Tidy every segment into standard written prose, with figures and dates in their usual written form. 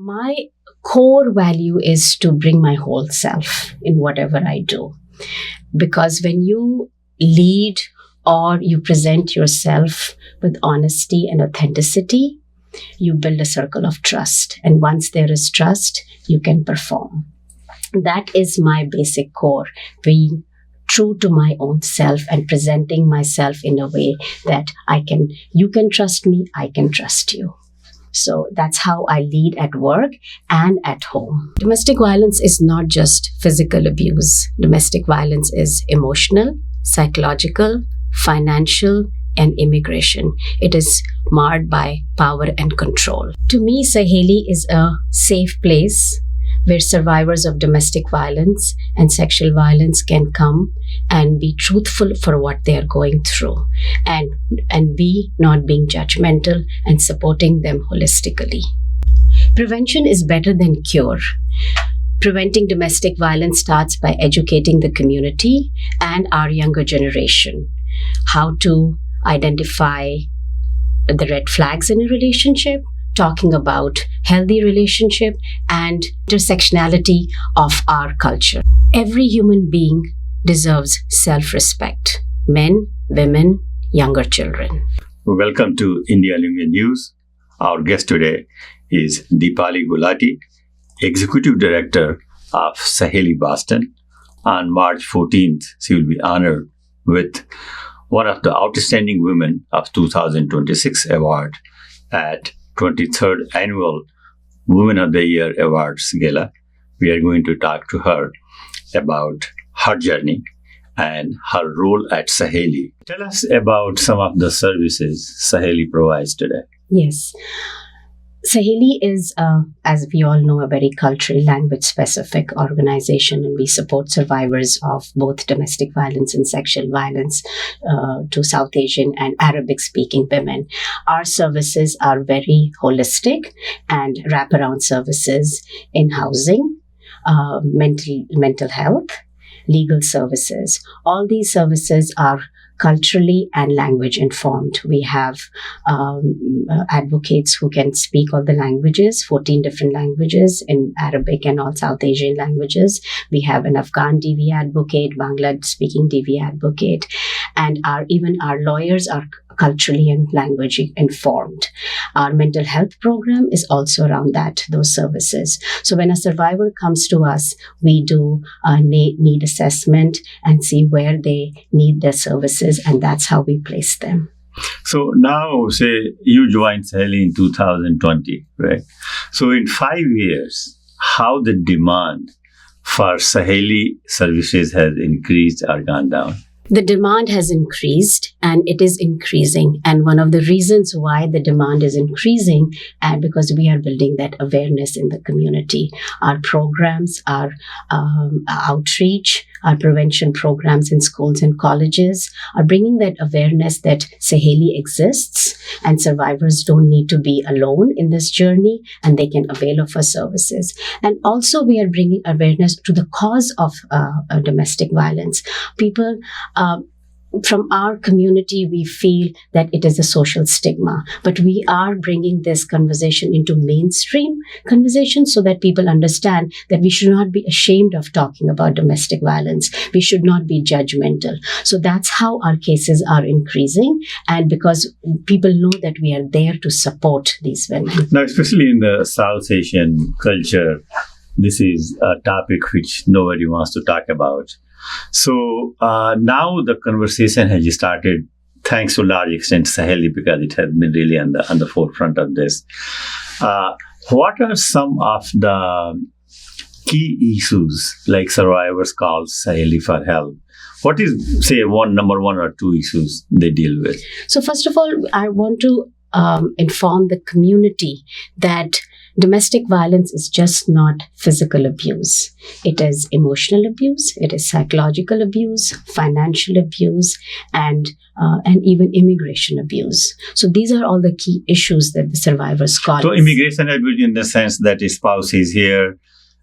My core value is to bring my whole self in whatever I do. Because when you lead or you present yourself with honesty and authenticity, you build a circle of trust. And once there is trust, you can perform. That is my basic core, being true to my own self and presenting myself in a way that you can trust me, I can trust you. So that's how I lead at work and at home. Domestic violence is not just physical abuse. Domestic violence is emotional, psychological, financial, and immigration. It is marred by power and control. To me, Saheli is a safe place where survivors of domestic violence and sexual violence can come and be truthful for what they are going through and be not being judgmental and supporting them holistically. Prevention is better than cure. Preventing domestic violence starts by educating the community and our younger generation how to identify the red flags in a relationship, talking about healthy relationship and intersectionality of our culture. Every human being deserves self-respect. Men, women, younger children. Welcome to India Lingua News. Our guest today is Deepali Gulati, Executive Director of Saheli Boston. On March 14th, she will be honored with one of the Outstanding Women of 2026 award at 23rd Annual Women of the Year Awards Gala. We are going to talk to her about her journey and her role at Saheli. Tell us about some of the services Saheli provides today. Yes. Saheli is, as we all know, a very culturally language-specific organization, and we support survivors of both domestic violence and sexual violence to South Asian and Arabic-speaking women. Our services are very holistic and wraparound services in housing, mental health, legal services. All these services are culturally and language informed. We have advocates who can speak all the languages, 14 different languages in Arabic and all South Asian languages. We have an Afghan DV advocate, Bangla speaking DV advocate, and even our lawyers are culturally and language informed. Our mental health program is also around those services. So when a survivor comes to us, we do a need assessment and see where they need their services, and that's how we place them. So now, say you joined Saheli in 2020, right? So in 5 years, how the demand for Saheli services has increased or gone down? The demand has increased and it is increasing. And one of the reasons why the demand is increasing and because we are building that awareness in the community. Our programs, our outreach, our prevention programs in schools and colleges are bringing that awareness that Saheli exists and survivors don't need to be alone in this journey and they can avail of our services. And also we are bringing awareness to the cause of domestic violence. People from our community, we feel that it is a social stigma, but we are bringing this conversation into mainstream conversation so that people understand that we should not be ashamed of talking about domestic violence. We should not be judgmental. So that's how our cases are increasing, and because people know that we are there to support these women. Now, especially in the South Asian culture, this is a topic which nobody wants to talk about. So now the conversation has started, thanks to a large extent Saheli, because it has been really on the forefront of this. What are some of the key issues like survivors call Saheli for help? What is, say, number one or two issues they deal with? So first of all, I want to inform the community that domestic violence is just not physical abuse. It is emotional abuse, it is psychological abuse, financial abuse, and even immigration abuse. So these are all the key issues that the survivors call. So immigration abuse in the sense that a spouse is here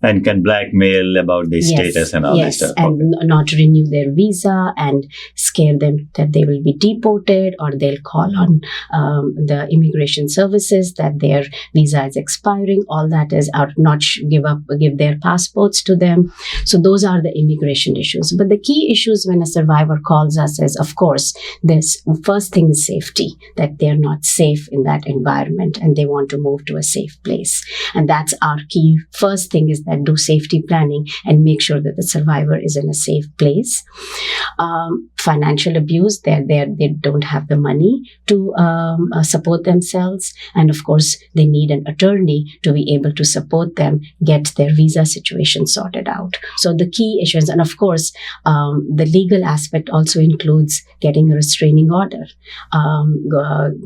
and can blackmail about the status and all this stuff. And not renew their visa and scare them that they will be deported, or they'll call on the immigration services that their visa is expiring. All that is out, not give their passports to them. So those are the immigration issues. But the key issues when a survivor calls us is, of course, this first thing is safety, that they're not safe in that environment and they want to move to a safe place. And that's our key. First thing is that do safety planning and make sure that the survivor is in a safe place. Financial abuse, they don't have the money to support themselves. And of course, they need an attorney to be able to support them get their visa situation sorted out. So the key issues, and of course, the legal aspect also includes getting a restraining order,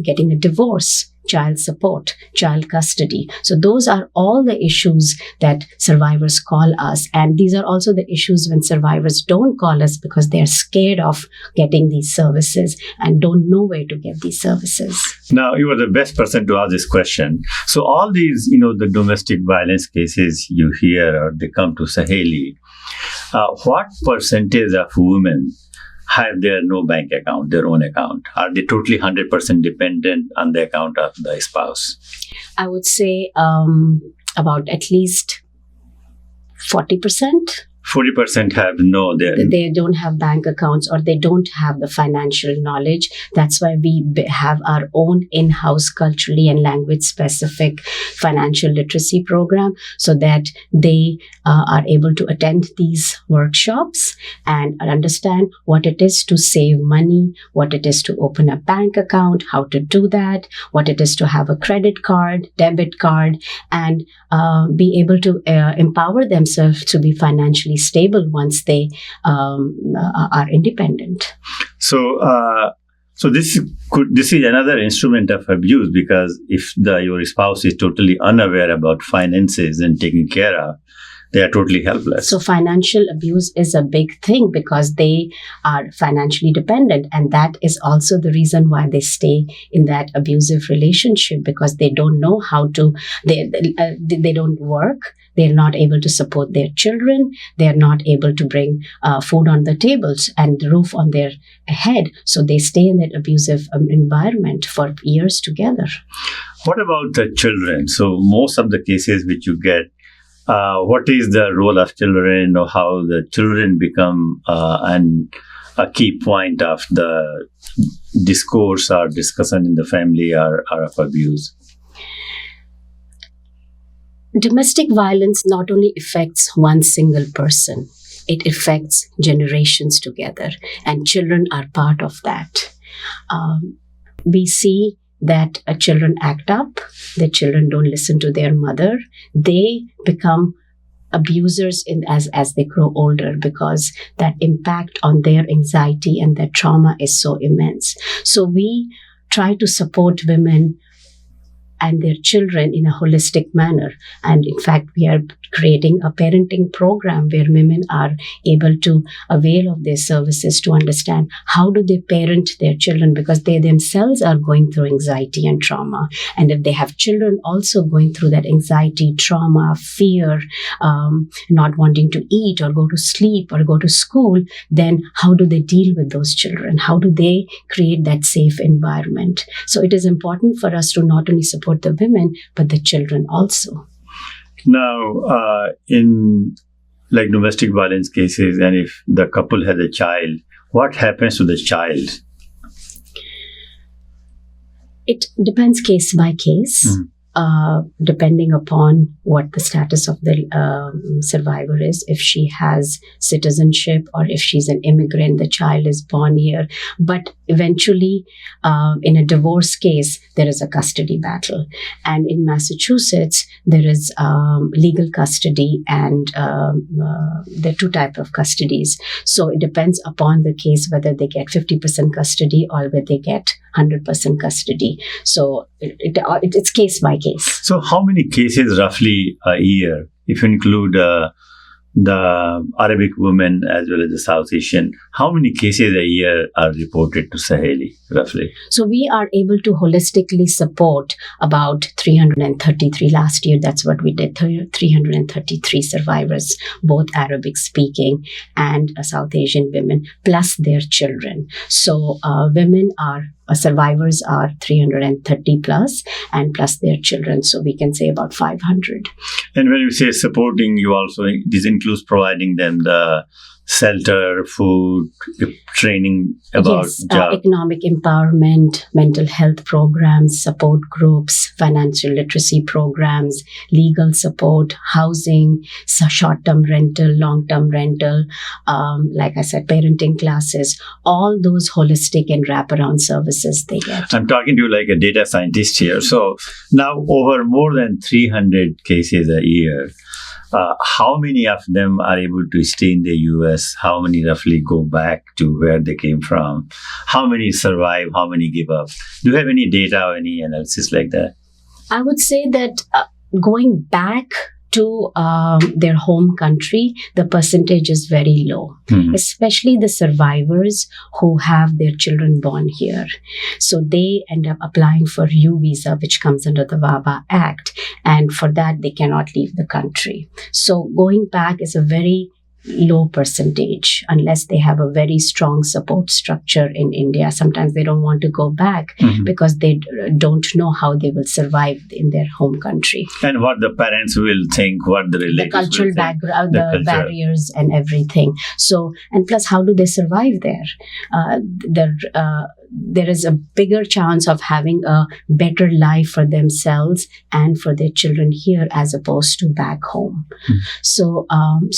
getting a divorce, child support, child custody. So those are all the issues that survivors call us. And these are also the issues when survivors don't call us because they're scared of getting these services and don't know where to get these services. Now, you are the best person to ask this question. So all these, the domestic violence cases you hear or they come to Saheli, what percentage of women have their no bank account, their own account? Are they totally 100% dependent on the account of the spouse? I would say about at least 40%. 40% have they don't have bank accounts, or they don't have the financial knowledge. That's why we have our own in-house culturally and language specific financial literacy program, so that they are able to attend these workshops and understand what it is to save money, what it is to open a bank account, how to do that, what it is to have a credit card, debit card, and be able to empower themselves to be financially stable once they are independent. So this is another instrument of abuse, because if your spouse is totally unaware about finances and taking care of, they are totally helpless. So financial abuse is a big thing because they are financially dependent, and that is also the reason why they stay in that abusive relationship, because they don't know how to. They don't work. They're not able to support their children. They're not able to bring food on the tables and the roof on their head. So they stay in that abusive environment for years together. What about the children? So most of the cases which you get, what is the role of children, or how the children become a key point of the discourse or discussion in the family or of abuse? Domestic violence not only affects one single person, it affects generations together, and children are part of that. We see that children act up, the children don't listen to their mother, they become abusers as they grow older, because that impact on their anxiety and their trauma is so immense. So we try to support women and their children in a holistic manner. And in fact, we are creating a parenting program where women are able to avail of their services to understand how do they parent their children, because they themselves are going through anxiety and trauma. And if they have children also going through that anxiety, trauma, fear, not wanting to eat or go to sleep or go to school, then how do they deal with those children? How do they create that safe environment? So it is important for us to not only support the women, but the children also. Now, in like domestic violence cases, and if the couple has a child, what happens to the child? It depends case by case. Depending upon what the status of the survivor is. If she has citizenship or if she's an immigrant, the child is born here. But eventually, in a divorce case, there is a custody battle. And in Massachusetts, there is legal custody, and there are two types of custodies. So it depends upon the case whether they get 50% custody or whether they get 100% custody. So it's case by case. So how many cases roughly a year, if you include the Arabic women as well as the South Asian, how many cases a year are reported to Saheli roughly? So we are able to holistically support about 333 last year. That's what we did, 333 survivors, both Arabic speaking and South Asian women, plus their children. So survivors are 330 plus, and plus their children. So we can say about 500. And when you say supporting, you also, this includes providing them the shelter, food, training about job. Economic empowerment, mental health programs, support groups, financial literacy programs, legal support, housing, short-term rental, long-term rental, like I said, parenting classes, all those holistic and wraparound services they get. I'm talking to you like a data scientist here. So now over more than 300 cases a year, how many of them are able to stay in the US? How many roughly go back to where they came from? How many survive? How many give up? Do you have any data or any analysis like that? I would say that going back to their home country, the percentage is very low, especially the survivors who have their children born here. So they end up applying for U visa, which comes under the VAWA Act. And for that, they cannot leave the country. So going back is a very low percentage unless they have a very strong support structure in India. Sometimes they don't want to go back because they don't know how they will survive in their home country. And what the parents will think, what the relatives the cultural will background, think, the barriers and everything. So, and plus, how do they survive there? There is a bigger chance of having a better life for themselves and for their children here as opposed to back home. So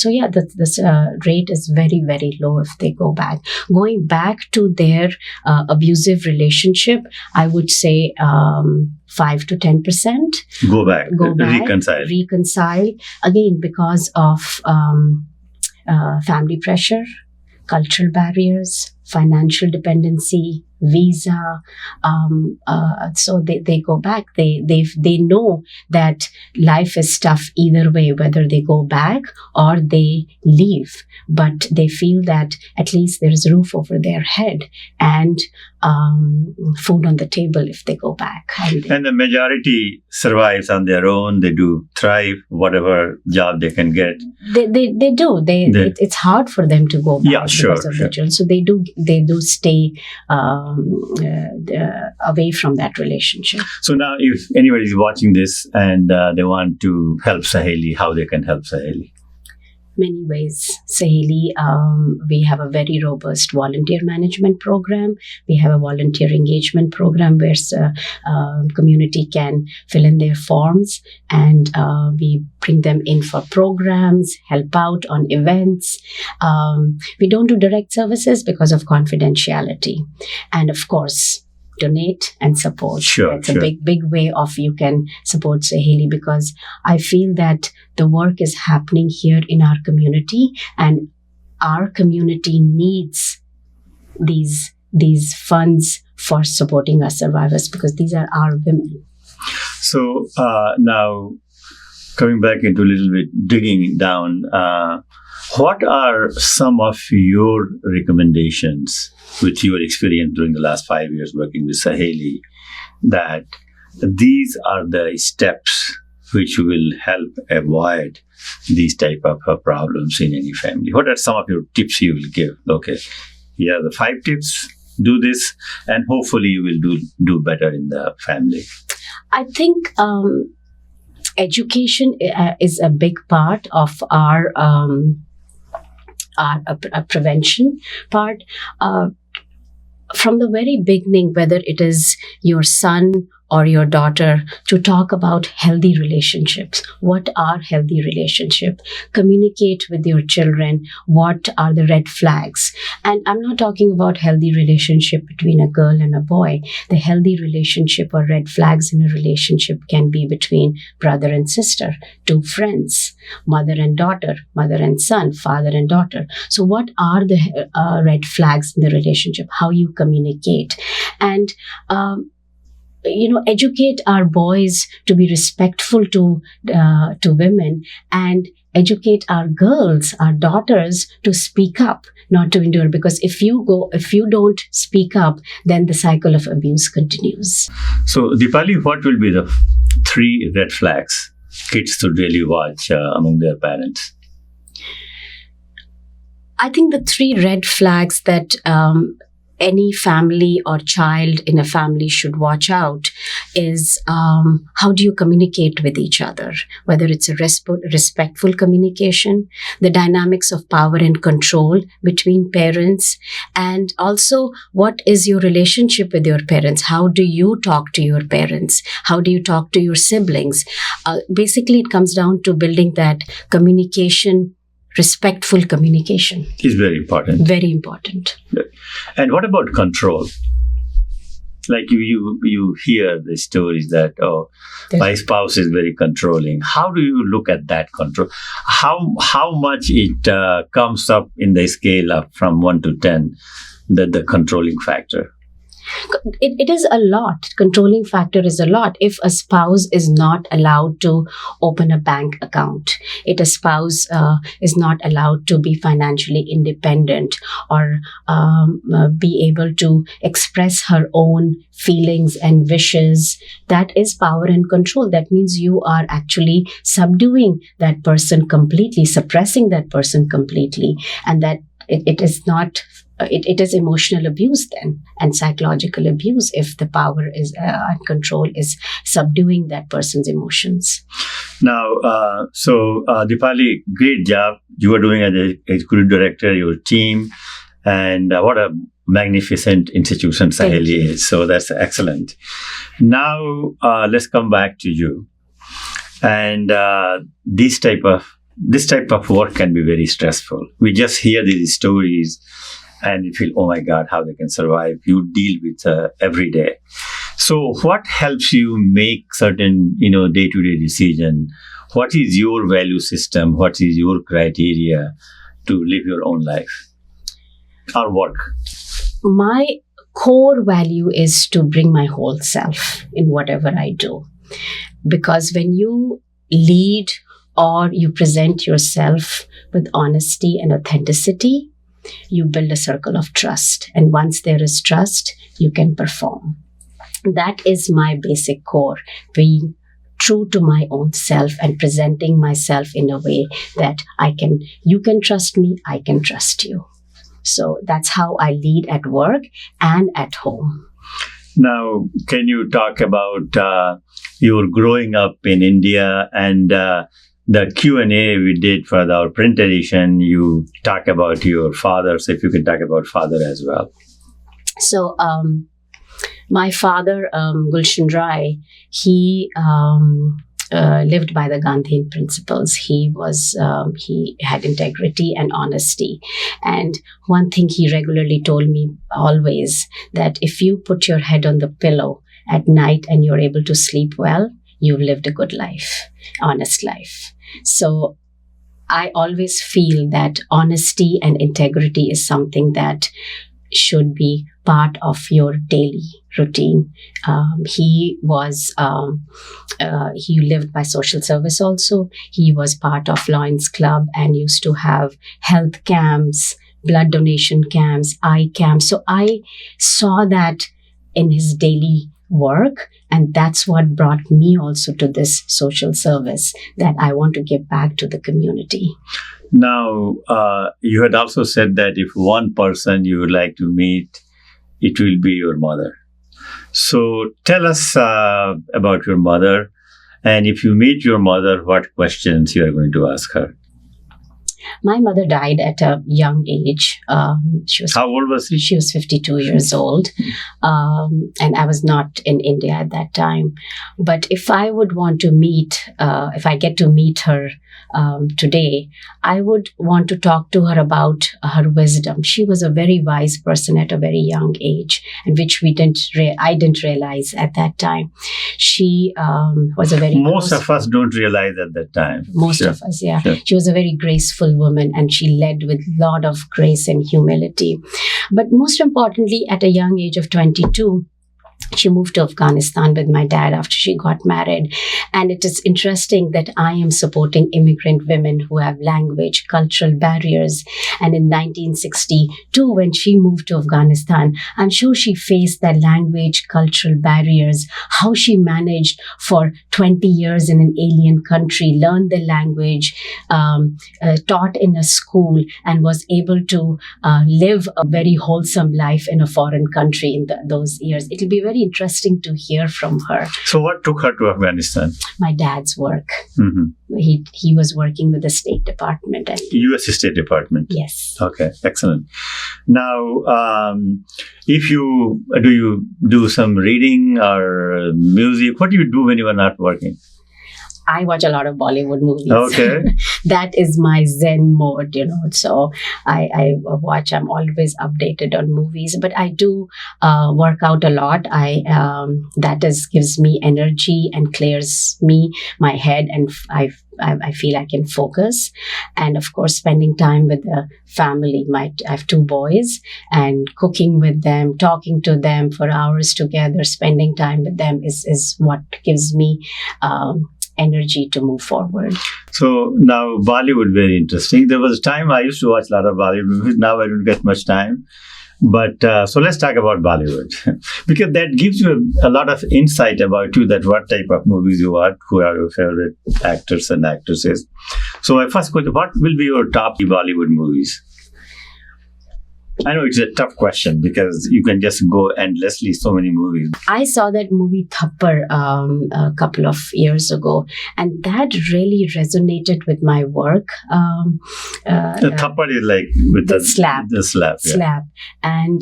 yeah, this rate is very, very low if they go back. Going back to their abusive relationship, I would say 5 to 10%. Go back, reconcile. Again, because of family pressure, cultural barriers, financial dependency, visa. So they go back. They know that life is tough either way, whether they go back or they leave. But they feel that at least there is a roof over their head and food on the table if they go back. And the majority survives on their own. They do thrive, whatever job they can get. They do. It's hard for them to go back because of the children. So they do stay away from that relationship. So now if anybody is watching this and they want to help Saheli, how they can help Saheli? Many ways. Saheli, we have a very robust volunteer management program. We have a volunteer engagement program where community can fill in their forms and we bring them in for programs, help out on events. We don't do direct services because of confidentiality. And of course, donate and support. It's a big way of you can support Saheli, because I feel that the work is happening here in our community and our community needs these funds for supporting our survivors because these are our women. So now coming back into a little bit, digging down, what are some of your recommendations with your experience during the last 5 years working with Saheli, that these are the steps which will help avoid these type of problems in any family? What are some of your tips you will give? Okay, here are the 5 tips. Do this, and hopefully you will do better in the family. I think education is a big part of our prevention part. From the very beginning, whether it is your son or your daughter, to talk about healthy relationships. What are healthy relationships? Communicate with your children. What are the red flags? And I'm not talking about healthy relationship between a girl and a boy. The healthy relationship or red flags in a relationship can be between brother and sister, 2 friends, mother and daughter, mother and son, father and daughter. So what are the red flags in the relationship? How you communicate. And educate our boys to be respectful to women and educate our girls, our daughters, to speak up, not to endure. Because if you don't speak up, then the cycle of abuse continues. So, Deepali, what will be the 3 red flags kids should really watch among their parents? I think the 3 red flags that any family or child in a family should watch out is how do you communicate with each other, whether it's a respectful communication, the dynamics of power and control between parents, and also what is your relationship with your parents? How do you talk to your parents? How do you talk to your siblings? Basically, it comes down to building that communication. Respectful communication is very important. Very important. And what about control? Like you hear the stories that, my spouse is very controlling. How do you look at that control? How much it comes up in the scale of from 1 to 10, the controlling factor? It is a lot. Controlling factor is a lot. If a spouse is not allowed to open a bank account, if a spouse is not allowed to be financially independent or be able to express her own feelings and wishes, that is power and control. That means you are actually subduing that person completely, suppressing that person completely, and that it is not. It is emotional abuse then, and psychological abuse if the power is and control is subduing that person's emotions. Now, Deepali, great job you are doing as an executive director, your team, and what a magnificent institution Saheli is. So that's excellent. Now, let's come back to you. And this type of work can be very stressful. We just hear these stories. And you feel, oh my God, how they can survive. You deal with every day. So what helps you make certain, day-to-day decision? What is your value system? What is your criteria to live your own life or work? My core value is to bring my whole self in whatever I do. Because when you lead or you present yourself with honesty and authenticity, you build a circle of trust. And once there is trust, you can perform. That is my basic core, being true to my own self and presenting myself in a way that you can trust me, I can trust you. So that's how I lead at work and at home. Now, can you talk about your growing up in India and the Q&A we did for our print edition? You talk about your father, so if you can talk about father as well. So, my father, Gulshan Rai, he lived by the Gandhian principles. He had integrity and honesty. And one thing he regularly told me always, that if you put your head on the pillow at night and you're able to sleep well, you've lived a good life, honest life. So I always feel that honesty and integrity is something that should be part of your daily routine. He lived by social service also. He was part of Lions Club and used to have health camps, blood donation camps, eye camps. So I saw that in his daily work, and that's what brought me also to this social service, that I want to give back to the community. Now, you had also said that if one person you would like to meet, it will be your mother. So tell us about your mother, and if you meet your mother, what questions you are going to ask her? My mother died at a young age. How old was she? She was 52 years old. And I was not in India at that time. But if I would want to if I get to meet her today, I would want to talk to her about her wisdom. She was a very wise person at a very young age, and which I didn't realize at that time. She was a very... Most of us don't realize at that time. Most of us, yeah. Sure. She was a very graceful woman, and she led with a lot of grace and humility. But most importantly, at a young age of 22, She moved to Afghanistan with my dad after she got married. And it is interesting that I am supporting immigrant women who have language, cultural barriers. And in 1962, when she moved to Afghanistan, I'm sure she faced that language, cultural barriers, how she managed for 20 years in an alien country, learned the language, taught in a school, and was able to live a very wholesome life in a foreign country in those years. It'll be very interesting to hear from her. So what took her to Afghanistan? My dad's work. Mm-hmm. He was working with the State Department. And U.S. State Department. Yes. Okay, excellent. Now, if you do some reading or music, what do you do when you are not working? I watch a lot of Bollywood movies. Okay. That is my Zen mode, So I watch, I'm always updated on movies, but I do work out a lot. That gives me energy and clears my head, and I feel I can focus. And of course, spending time with the family. I have 2 boys, and cooking with them, talking to them for hours together, spending time with them is what gives me energy to move forward. So now Bollywood, very interesting. There was a time I used to watch a lot of Bollywood movies. Now I don't get much time. But so let's talk about Bollywood because that gives you a lot of insight about you, that what type of movies you watch, who are your favorite actors and actresses. So my first question, what will be your top Bollywood movies? I know it's a tough question because you can just go endlessly, so many movies. I saw that movie Thappar a couple of years ago, and that really resonated with my work. The Thappar is like with the slap. The slap. Yeah. Slap. And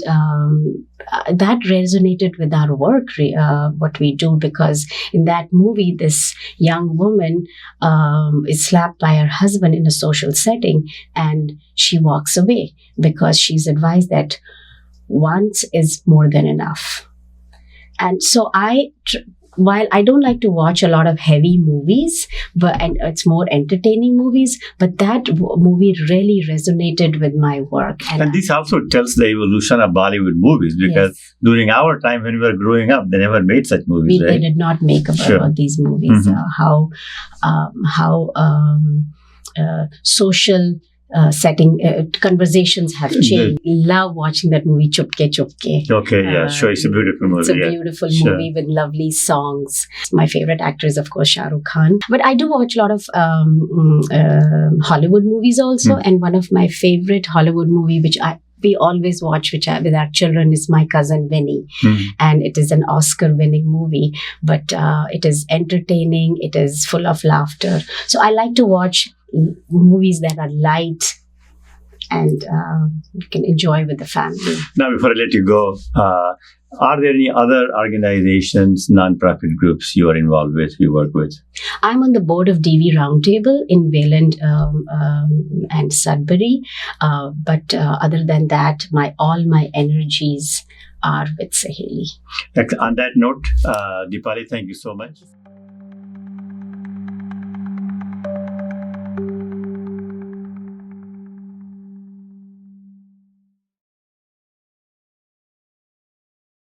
that resonated with our work, what we do, because in that movie, this young woman is slapped by her husband in a social setting, and she walks away because she's advised that once is more than enough. And so while I don't like to watch a lot of heavy movies, and it's more entertaining movies, but that movie really resonated with my work. And this also tells the evolution of Bollywood movies, because during our time when we were growing up, they never made such movies, right? They did not make about these movies. How social setting conversations have changed. Love watching that movie Chupke Chupke. Okay, yeah, sure. It's a beautiful movie. It's a beautiful movie with lovely songs. My favorite actor is, of course, Shah Rukh Khan. But I do watch a lot of Hollywood movies also. And one of my favorite Hollywood movie, which we always watch with our children, is My Cousin Vinny. And it is an Oscar-winning movie, but it is entertaining. It is full of laughter. So I like to watch movies that are light and you can enjoy with the family. Now, before I let you go, are there any other organizations, non-profit groups you are involved with, you work with? I'm on the board of DV Roundtable in Wayland and Sudbury. But other than that, all my energies are with Saheli. On that note, Deepali, thank you so much.